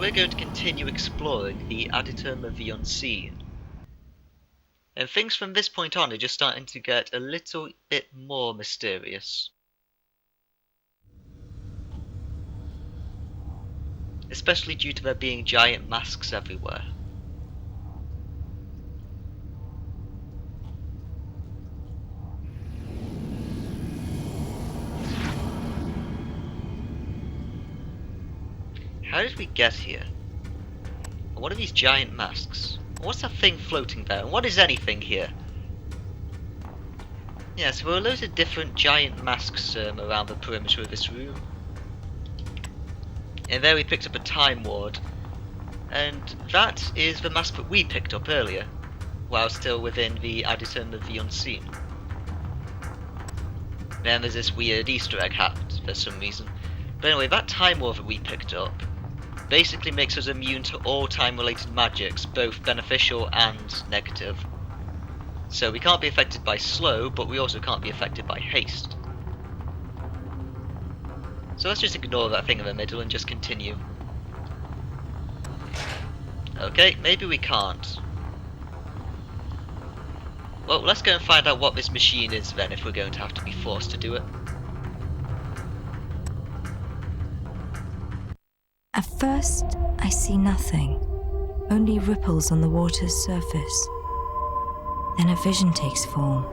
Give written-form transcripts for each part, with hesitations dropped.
we're going to continue exploring the Adytum of the Unseen. And things from this point on are just starting to get a little bit more mysterious. Especially due to there being giant masks everywhere. How did we get here? And what are these giant masks? And what's that thing floating there? And what is anything here? Yeah, so there are loads of different giant masks around the perimeter of this room. And there we picked up a Time Ward. And that is the mask that we picked up earlier, while still within the Adytum of the Unseen. Then there's this weird Easter egg hat for some reason. But anyway, that Time Ward that we picked up basically makes us immune to all time-related magics, both beneficial and negative. So we can't be affected by slow, but we also can't be affected by haste. So let's just ignore that thing in the middle and just continue. Okay, maybe we can't. Well, let's go and find out what this machine is then, if we're going to have to be forced to do it. At first, I see nothing, only ripples on the water's surface. Then a vision takes form.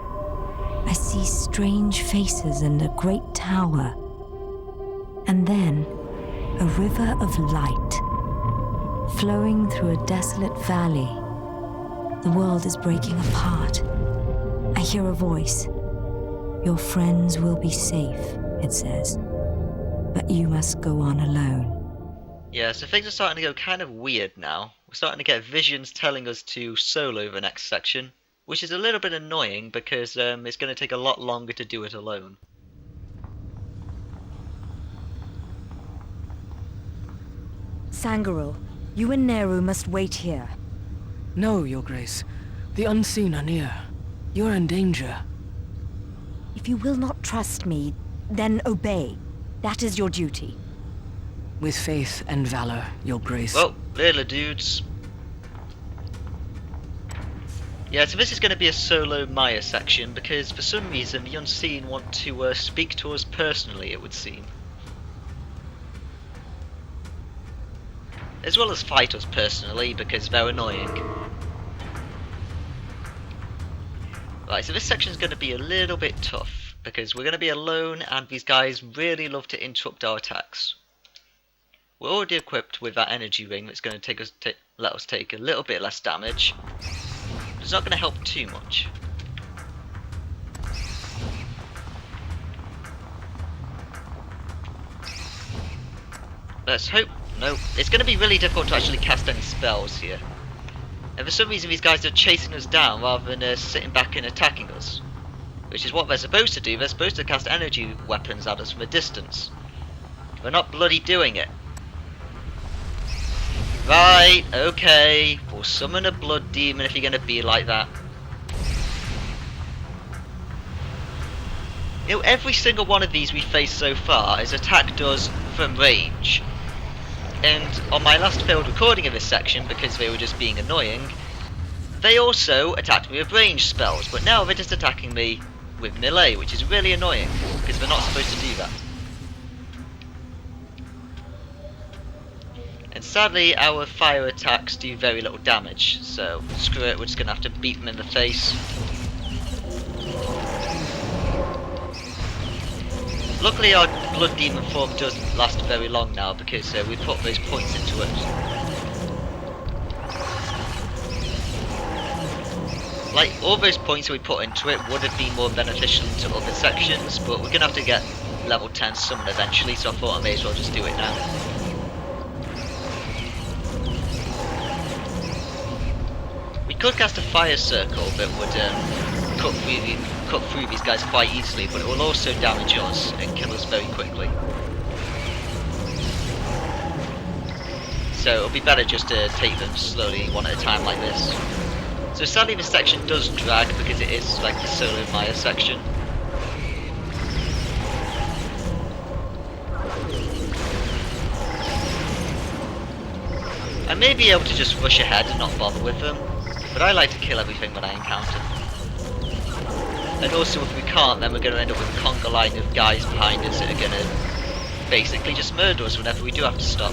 I see strange faces and a great tower. And then, a river of light, flowing through a desolate valley. The world is breaking apart. I hear a voice. Your friends will be safe, it says. But you must go on alone. Yeah, so things are starting to go kind of weird now. We're starting to get visions telling us to solo the next section, which is a little bit annoying because it's going to take a lot longer to do it alone. Sangaro, you and Neru must wait here. No, Your Grace. The Unseen are near. You're in danger. If you will not trust me, then obey. That is your duty. With faith and valor, Your Grace. Well, little dudes. Yeah, so this is going to be a solo Maya section because for some reason the Unseen want to speak to us personally, it would seem. As well as fight us personally because they're annoying. Right, so this section is going to be a little bit tough because we're going to be alone and these guys really love to interrupt our attacks. We're already equipped with that energy ring that's going to let us take a little bit less damage. It's not going to help too much. Let's hope. No, it's going to be really difficult to actually cast any spells here. And for some reason these guys are chasing us down rather than sitting back and attacking us. Which is what they're supposed to do. They're supposed to cast energy weapons at us from a distance. They're not bloody doing it. Right, okay, we'll summon a blood demon if you're going to be like that. You know, every single one of these we've faced so far has attacked us from range. And on my last failed recording of this section, because they were just being annoying, they also attacked me with range spells, but now they're just attacking me with melee, which is really annoying, because they're not supposed to do that. And sadly, our fire attacks do very little damage, so screw it, we're just going to have to beat them in the face. Luckily our blood demon form doesn't last very long now because we put those points into it. Like, all those points we put into it would have been more beneficial into other sections, but we're going to have to get level 10 summon eventually, so I thought I may as well just do it now. We could cast a fire circle that would cut through these guys quite easily, but it will also damage us and kill us very quickly. So it'll be better just to take them slowly, one at a time like this. So sadly this section does drag because it is like the solo Maya section. I may be able to just rush ahead and not bother with them, but I like to kill everything that I encounter. And also if we can't, then we're going to end up with a conga line of guys behind us that are going to basically just murder us whenever we do have to stop.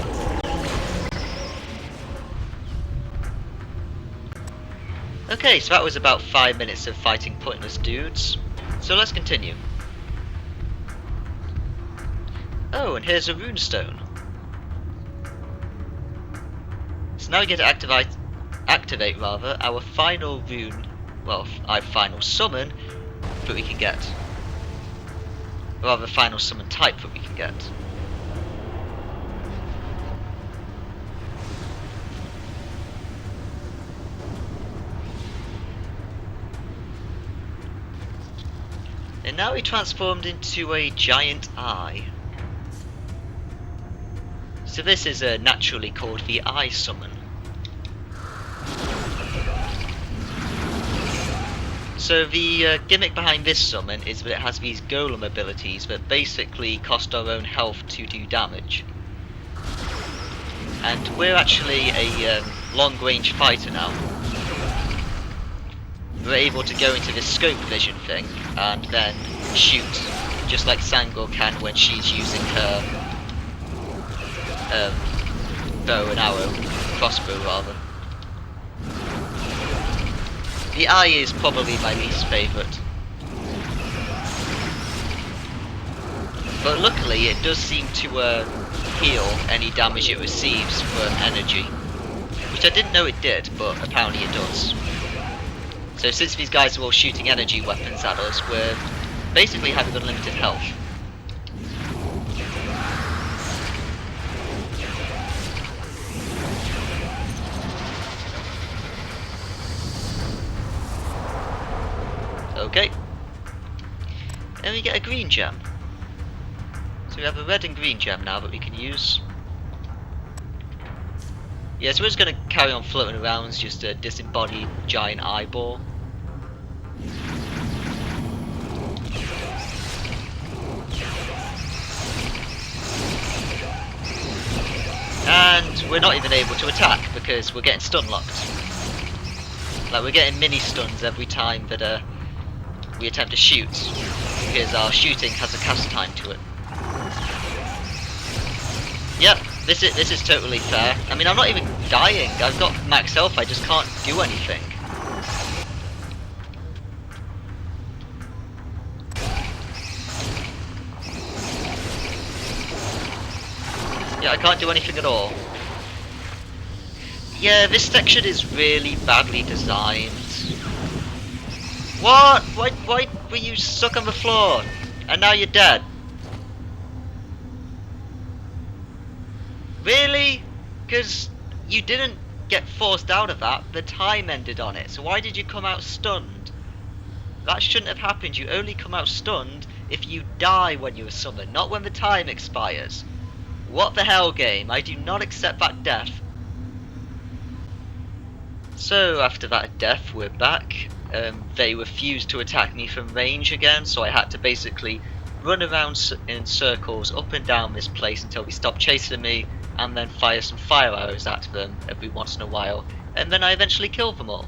Okay, so that was about 5 minutes of fighting pointless dudes. So let's continue. Oh, and here's a runestone. So now we get to activate our final rune, well, our final summon that we can get. Or rather, final summon type that we can get. And now he transformed into a giant eye. So this is naturally called the Eye Summon. So the gimmick behind this summon is that it has these golem abilities that basically cost our own health to do damage. And we're actually a long-range fighter now. We're able to go into this scope vision thing and then shoot, just like Sangor can when she's using her bow and arrow, crossbow rather. The eye is probably my least favourite. But luckily it does seem to heal any damage it receives from energy. Which I didn't know it did, but apparently it does. So since these guys are all shooting energy weapons at us, we're basically having unlimited health. Okay. And we get a green gem. So we have a red and green gem now that we can use. Yeah, so we're just going to carry on floating around as just a disembodied giant eyeball. And we're not even able to attack because we're getting stun locked. Like, we're getting mini stuns every time that we attempt to shoot, because our shooting has a cast time to it. Yep, this is totally fair. I mean, I'm not even dying. I've got max health. I just can't do anything. Yeah, I can't do anything at all. Yeah, this section is really badly designed. What? Why were you stuck on the floor? And now you're dead. Really? Because you didn't get forced out of that. The time ended on it. So why did you come out stunned? That shouldn't have happened. You only come out stunned if you die when you are summoned, not when the time expires. What the hell, game? I do not accept that death. So after that death, we're back. They refused to attack me from range again, so I had to basically run around in circles up and down this place until they stopped chasing me, and then fire some fire arrows at them every once in a while, and then I eventually killed them all.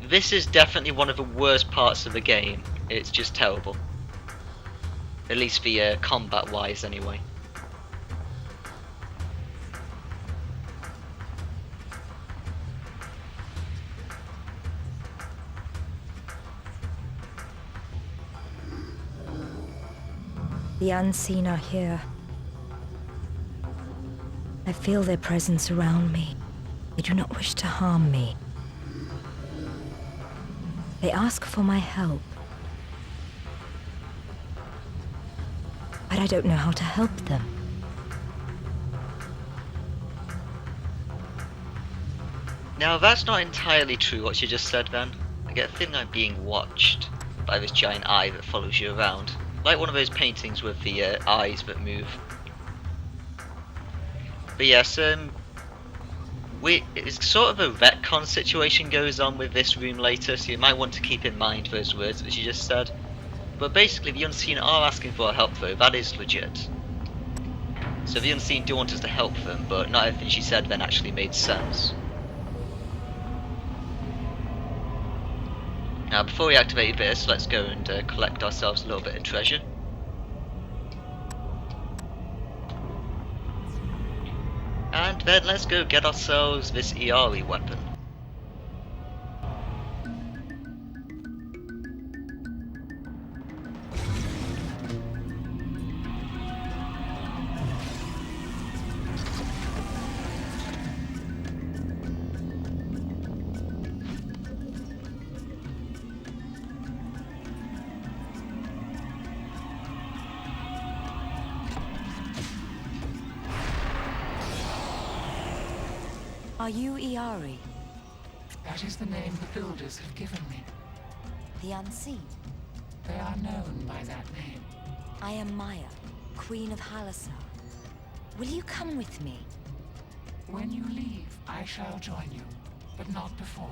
This is definitely one of the worst parts of the game. It's just terrible. At least the combat wise anyway. The unseen are here. I feel their presence around me. They do not wish to harm me. They ask for my help. But I don't know how to help them. Now that's not entirely true what you just said then. I get a feeling I'm being watched by this giant eye that follows you around. Like one of those paintings with the eyes that move. But yes, it's sort of a retcon situation goes on with this room later, so you might want to keep in mind those words that you just said. But basically the Unseen are asking for our help though, that is legit. So the Unseen do want us to help them, but not everything she said then actually made sense. Now, before we activate this, let's go and collect ourselves a little bit of treasure. And then let's go get ourselves this ERE weapon. Are you Iari, That is the name the builders have given me. the Unseen? They are known by that name. I am Maya, Queen of Halasar. Will you come with me? When you leave, I shall join you, but not before.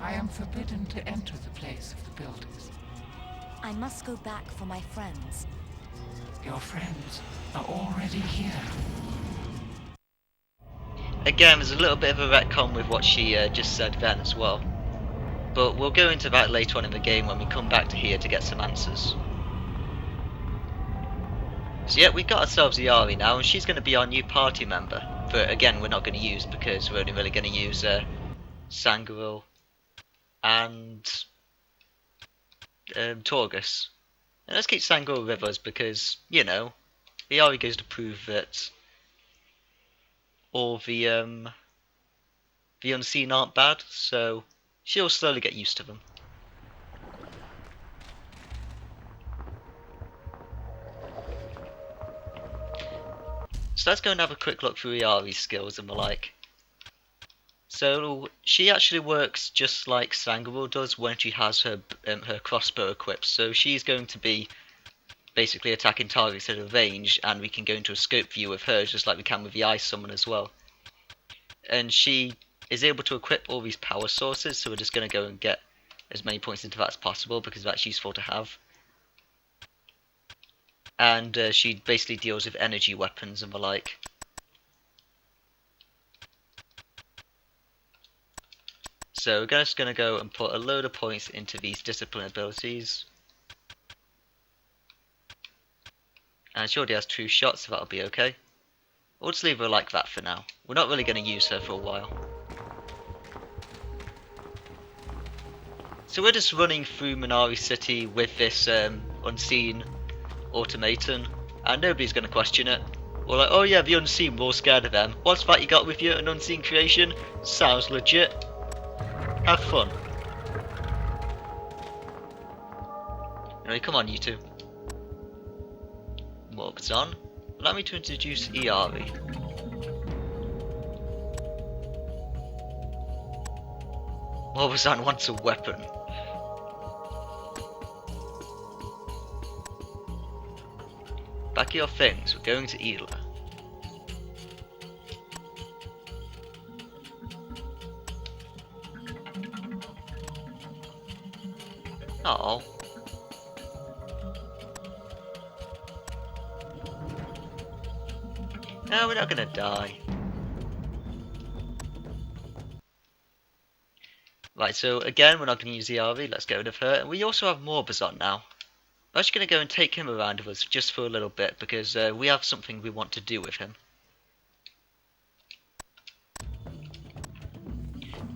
I am forbidden to enter the place of the builders. I must go back for my friends. Your friends are already here. Again, there's a little bit of a retcon with what she just said then as well. But we'll go into that later on in the game when we come back to here to get some answers. So yeah, we've got ourselves Iari now, and she's going to be our new party member. But again, we're not going to use because we're only really going to use Sangreal and Torgus. And let's keep Sangreal with us because, you know, Iari goes to prove that all the Unseen aren't bad, so she'll slowly get used to them. So let's go and have a quick look through Iari's skills and the like. So she actually works just like Sangreal does when she has her crossbow equipped. So she's going to be basically attacking targets at a range, and we can go into a scope view with her just like we can with the Ice Summon as well. And she is able to equip all these power sources, so we're just going to go and get as many points into that as possible because that's useful to have. And she basically deals with energy weapons and the like. So we're just going to go and put a load of points into these discipline abilities. And she already has 2 shots, so that'll be okay. We'll just leave her like that for now. We're not really going to use her for a while. So we're just running through Minari City with this Unseen automaton, and nobody's going to question it. We're like, oh yeah, the Unseen, we're all scared of them. What's that you got with you, an Unseen creation? Sounds legit. Have fun. Anyway, come on you two. Morg's on. Allow me to introduce Iari. Morbazan wants a weapon. Back your things, we're going to Ela. Oh. No, we're not gonna die. Right, so again, we're not gonna use the RV, let's get rid of her. And we also have Morbazon now. I'm just gonna go and take him around with us just for a little bit because we have something we want to do with him.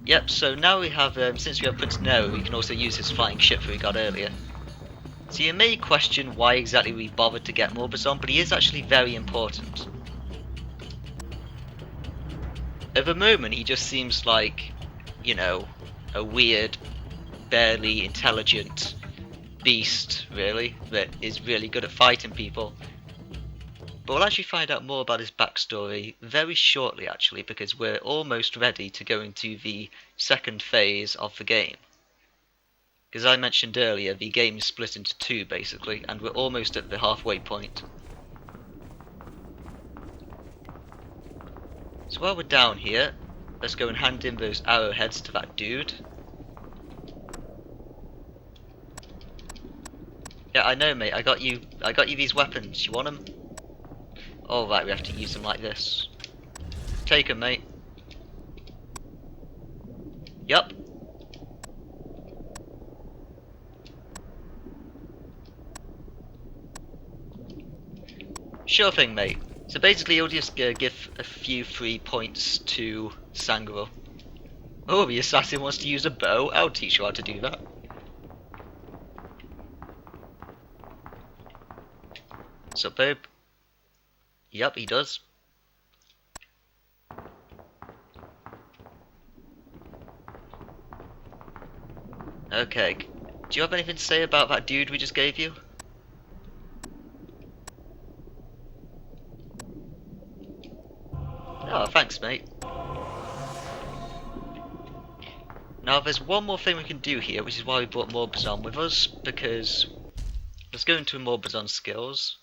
Yep, so now we have, since we have Prince Nero, we can also use his flying ship that we got earlier. So you may question why exactly we bothered to get Morbazon, but he is actually very important. At the moment, he just seems like, you know, a weird, barely intelligent beast, really, that is really good at fighting people. But we'll actually find out more about his backstory very shortly, actually, because we're almost ready to go into the second phase of the game. Because I mentioned earlier, the game is split into 2, basically, and we're almost at the halfway point. So while we're down here, let's go and hand in those arrowheads to that dude. Yeah, I know, mate. I got you these weapons. You want them? Alright, we have to use them like this. Take 'em, mate. Yup. Sure thing, mate. So basically, you'll just give a few free points to Sangro. Oh, the assassin wants to use a bow. I'll teach you how to do that. So, babe. Yep, he does. Okay. Do you have anything to say about that dude we just gave you? Oh, thanks, mate. Now, there's one more thing we can do here, which is why we brought Morbazon with us, because let's go into Morbazon's skills.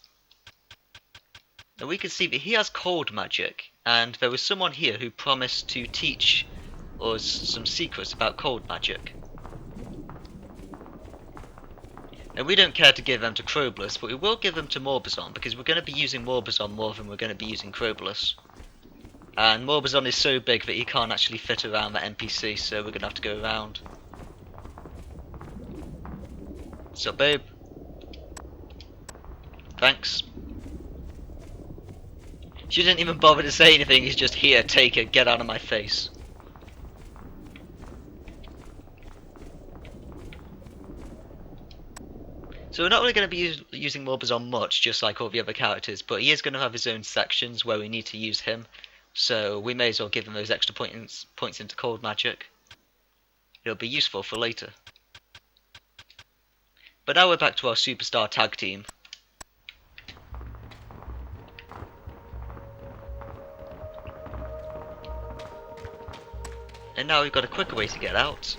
Now, we can see that he has cold magic, and there was someone here who promised to teach us some secrets about cold magic. Now, we don't care to give them to Croblus, but we will give them to Morbazon, because we're going to be using Morbazon more than we're going to be using Croblus. And Morbazon is so big that he can't actually fit around the NPC, so we're going to have to go around. So, babe. Thanks. She didn't even bother to say anything, he's just here, take it, get out of my face. So we're not really going to be using Morbazon much, just like all the other characters, but he is going to have his own sections where we need to use him. So we may as well give him those extra points into cold magic. It'll be useful for later. But now we're back to our superstar tag team. And now we've got a quicker way to get out,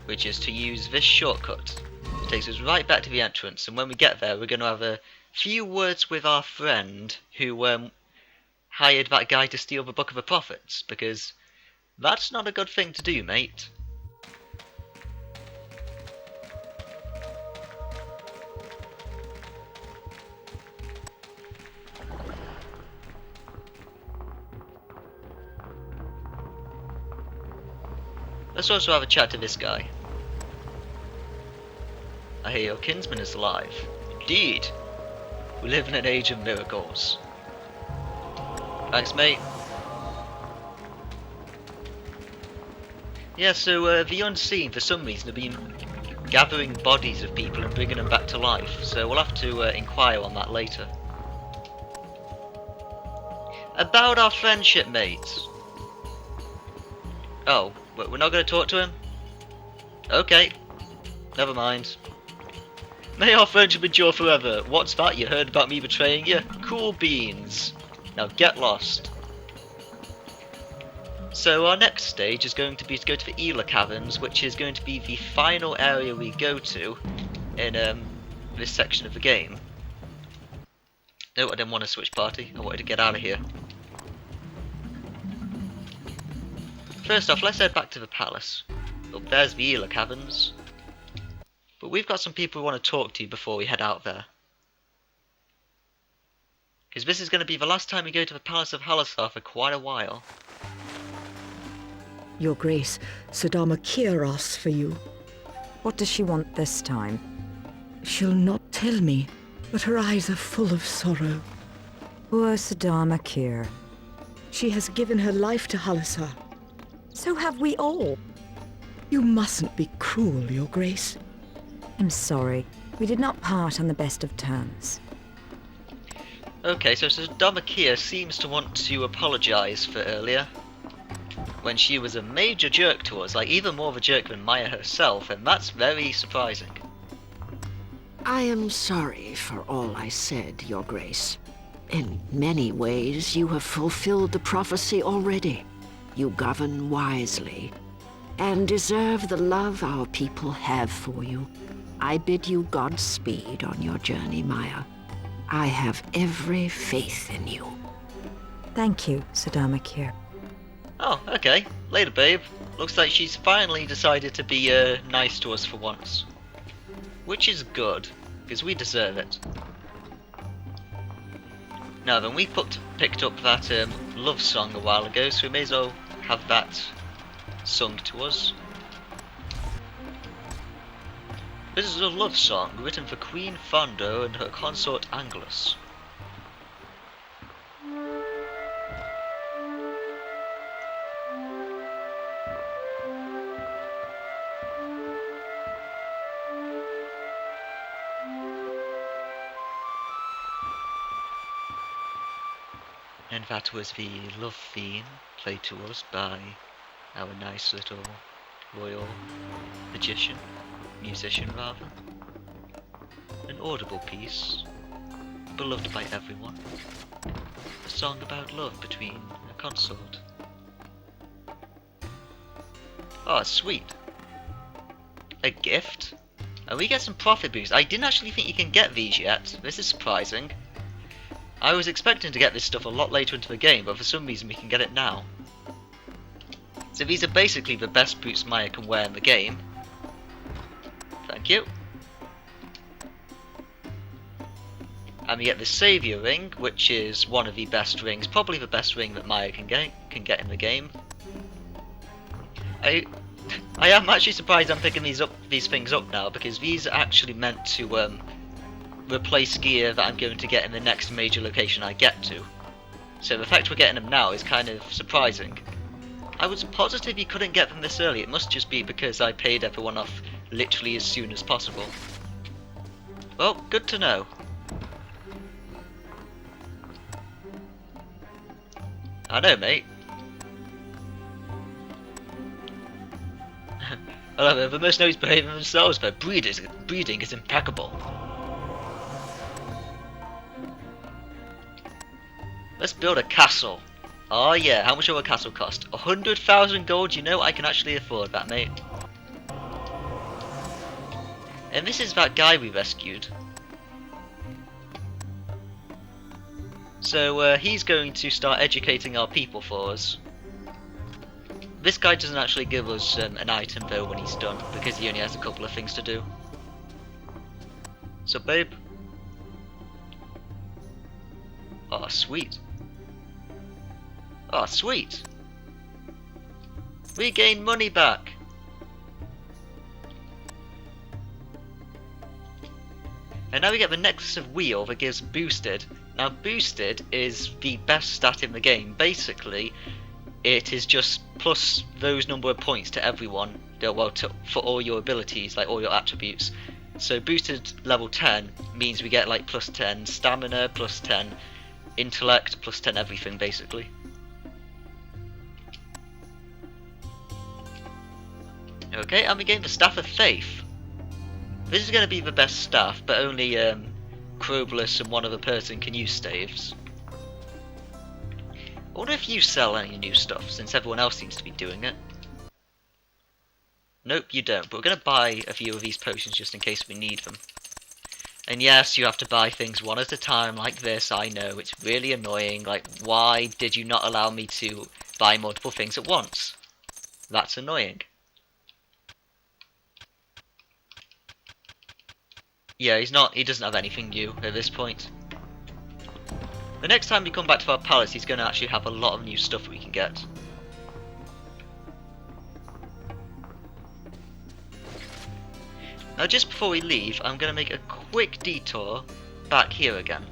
which is to use this shortcut. It takes us right back to the entrance, and when we get there we're going to have a few words with our friend who hired that guy to steal the Book of the Prophets, because that's not a good thing to do, mate. Let's also have a chat to this guy. I hear your kinsman is alive. Indeed. We live in an age of miracles. Thanks, mate. Yeah, so the Unseen, for some reason, have been gathering bodies of people and bringing them back to life. So we'll have to inquire on that later. About our friendship, mate. Oh, we're not going to talk to him? Okay. Never mind. May our friendship endure forever. What's that? You heard about me betraying you? Cool beans. Now get lost. So our next stage is going to be to go to the Ela Caverns, which is going to be the final area we go to in this section of the game. No, I didn't want to switch party. I wanted to get out of here. First off, let's head back to the palace. Oh, there's the Ela Caverns. But we've got some people we want to talk to before we head out there. Because this is going to be the last time we go to the Palace of Halasar for quite a while. Your Grace, Sadama Kier asks for you. What does she want this time? She'll not tell me, but her eyes are full of sorrow. Poor Sadama Kier. She has given her life to Halasar. So have we all. You mustn't be cruel, Your Grace. I'm sorry. We did not part on the best of terms. Okay, so Damakia seems to want to apologise for earlier, when she was a major jerk to us, like even more of a jerk than Maya herself, and that's very surprising. I am sorry for all I said, Your Grace. In many ways, you have fulfilled the prophecy already. You govern wisely, and deserve the love our people have for you. I bid you Godspeed on your journey, Maya. I have every faith in you. Thank you, Sadama Kier. Oh, okay. Later, babe. Looks like she's finally decided to be nice to us for once. Which is good. because we deserve it. Now then, we picked up that love song a while ago, so we may as well have that sung to us. This is a love song written for Queen Fondo and her consort Angelus. And that was the love theme played to us by our nice little royal musician rather. An audible piece, beloved by everyone. A song about love between a consort. Oh, sweet. A gift? And we get some profit boosts. I didn't actually think you can get these yet. This is surprising. I was expecting to get this stuff a lot later into the game, but for some reason we can get it now. So these are basically the best boots Maya can wear in the game. Thank you. And we get the Saviour Ring, which is one of the best rings, probably the best ring that Maya can get in the game. I am actually surprised I'm picking these things up now, because these are actually meant to replace gear that I'm going to get in the next major location I get to. So the fact we're getting them now is kind of surprising. I was positive you couldn't get them this early. It must just be because I paid everyone off literally as soon as possible. Well, good to know. I know, mate. However, the mercenaries behave themselves, but breeding is impeccable. Let's build a castle. Oh yeah, how much will a castle cost? 100,000 gold? You know I can actually afford that, mate. And this is that guy we rescued. So he's going to start educating our people for us. This guy doesn't actually give us an item though when he's done, because he only has a couple of things to do. So babe. Oh sweet. Oh, sweet! We gain money back! And now we get the Necklace of Wheel that gives Boosted. Now, Boosted is the best stat in the game. Basically, it is just plus those number of points to everyone, well, for all your abilities, like all your attributes. So, Boosted level 10 means we get like plus 10 stamina, plus 10 intellect, plus 10 everything, basically. Okay, and we gain the Staff of Faith. This is going to be the best staff, but only Croblus and one other person can use staves. I wonder if you sell any new stuff, since everyone else seems to be doing it. Nope, you don't, but we're going to buy a few of these potions just in case we need them. And yes, you have to buy things one at a time like this, I know, it's really annoying, like, why did you not allow me to buy multiple things at once? That's annoying. Yeah, he doesn't have anything new at this point. The next time we come back to our palace, he's going to actually have a lot of new stuff we can get. Now just before we leave, I'm going to make a quick detour back here again.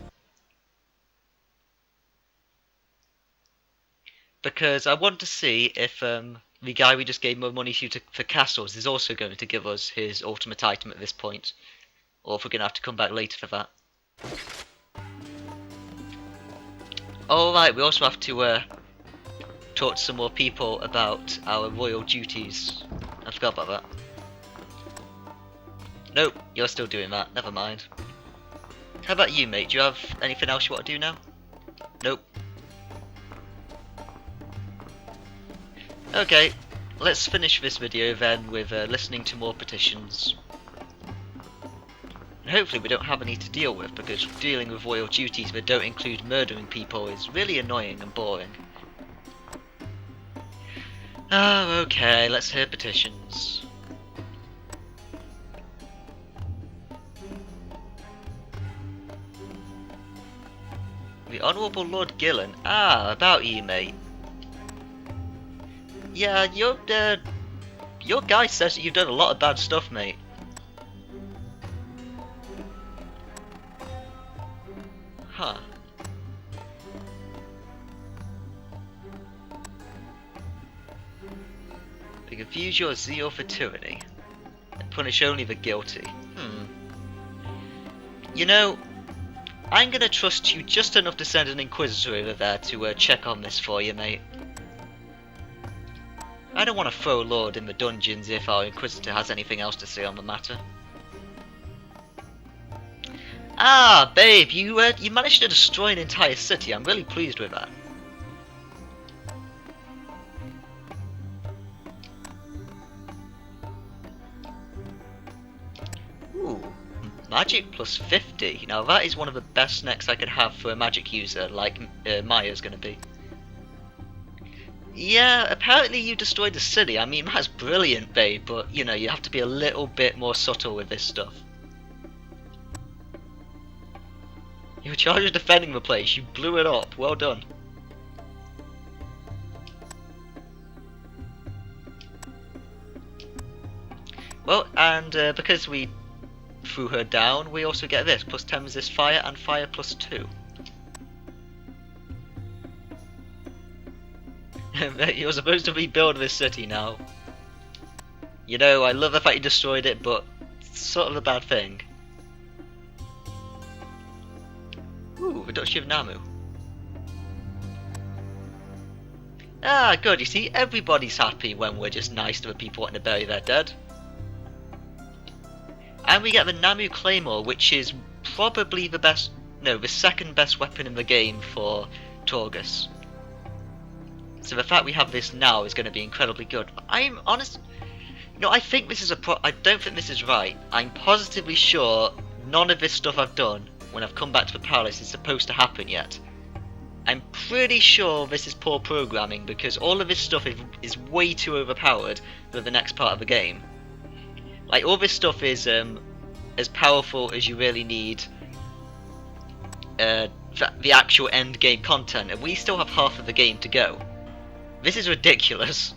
Because I want to see if the guy we just gave more money to for castles is also going to give us his ultimate item at this point. Or if we're going to have to come back later for that. Alright, we also have to talk to some more people about our royal duties. I forgot about that. Nope, you're still doing that, never mind. How about you, mate? Do you have anything else you want to do now? Nope. Okay, let's finish this video then with listening to more petitions. And hopefully we don't have any to deal with, because dealing with royal duties that don't include murdering people is really annoying and boring. Oh, okay, let's hear petitions. The Honourable Lord Gillen. Ah, about you, mate. Yeah, your guy says that you've done a lot of bad stuff, mate. Huh. They confuse your zeal for tyranny and punish only the guilty. You know, I'm gonna trust you just enough to send an Inquisitor over there to check on this for you, mate. I don't want to throw Lord in the dungeons if our Inquisitor has anything else to say on the matter. Ah, babe, you managed to destroy an entire city. I'm really pleased with that. Ooh, magic plus 50. Now that is one of the best necks I could have for a magic user like Maya's gonna be. Yeah, apparently you destroyed the city. I mean, that's brilliant, babe, but, you know, you have to be a little bit more subtle with this stuff. You were charged with defending the place. You blew it up. Well done. Well, and because we threw her down, we also get this. Plus 10 resist fire and fire plus 2. You're supposed to rebuild this city now. You know, I love the fact you destroyed it, but it's sort of a bad thing. Ooh, the Duchy of Namu. Ah, good. You see, everybody's happy when we're just nice to the people wanting to bury their dead. And we get the Namu Claymore, which is probably the best, no, the second best weapon in the game for Torgus. So the fact we have this now is going to be incredibly good. I'm honest, you know, I think this is I don't think this is right. I'm positively sure none of this stuff I've done when I've come back to the palace is supposed to happen yet. I'm pretty sure this is poor programming because all of this stuff is way too overpowered for the next part of the game. Like, all this stuff is as powerful as you really need the actual end game content, and we still have half of the game to go. This is ridiculous.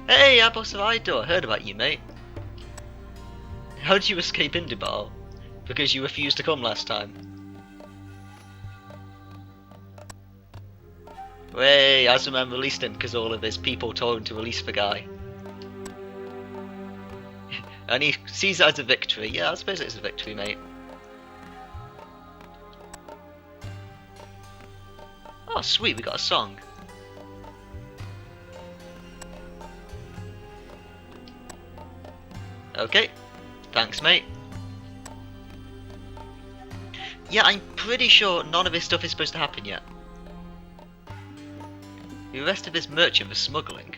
Hey, Abbas of Idor, heard about you, mate. How did you escape Indibal? Because you refused to come last time. Hey, Azumam released him because all of his people told him to release the guy. And he sees it as a victory. Yeah, I suppose it's a victory, mate. Oh, sweet, we got a song. Okay, thanks, mate. Yeah, I'm pretty sure none of this stuff is supposed to happen yet. You arrested this merchant for smuggling.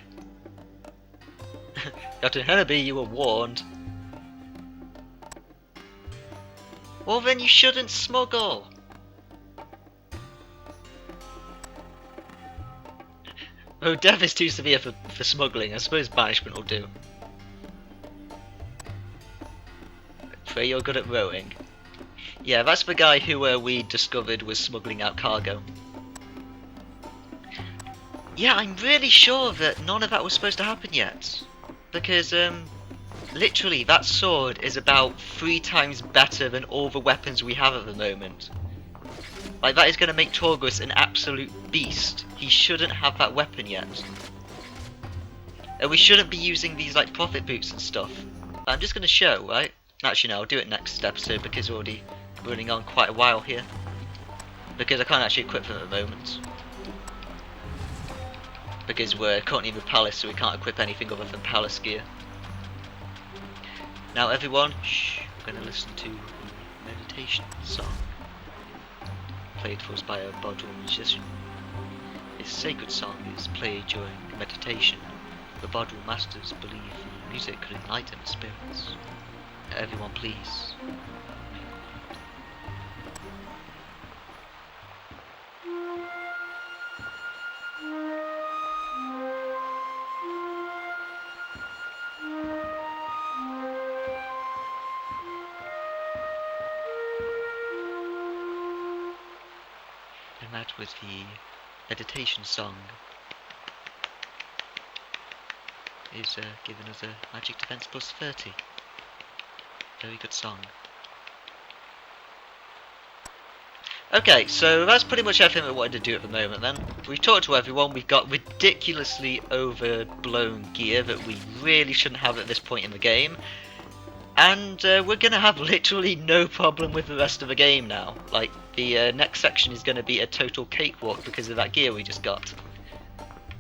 Captain Hennaby, you were warned. Well, then you shouldn't smuggle. Oh, death is too severe for smuggling. I suppose banishment will do. Pray you're good at rowing. Yeah, that's the guy who we discovered was smuggling out cargo. Yeah, I'm really sure that none of that was supposed to happen yet. Because, literally, that sword is about 3 times better than all the weapons we have at the moment. Like, that is going to make Torgus an absolute beast. He shouldn't have that weapon yet. And we shouldn't be using these, like, prophet boots and stuff. I'm just going to show, right? Actually, no, I'll do it next episode because we're already running on quite a while here. Because I can't actually equip them at the moment. Because we're currently in the palace, so we can't equip anything other than palace gear. Now everyone, shh, we're going to listen to a meditation song. Played for us by a Bodil musician. This sacred song is played during meditation. The Bodil masters believe music could enlighten spirits. Everyone please. came out with the meditation song. Is giving us a magic defense plus 30. Very good song. Okay, so that's pretty much everything we wanted to do at the moment then. We've talked to everyone, we've got ridiculously overblown gear that we really shouldn't have at this point in the game. And we're going to have literally no problem with the rest of the game now. Like, the next section is going to be a total cakewalk because of that gear we just got.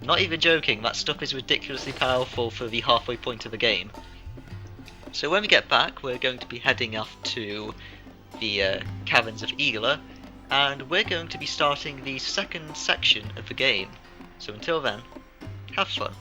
Not even joking, that stuff is ridiculously powerful for the halfway point of the game. So when we get back, we're going to be heading off to the Caverns of Eagler, and we're going to be starting the second section of the game. So until then, have fun.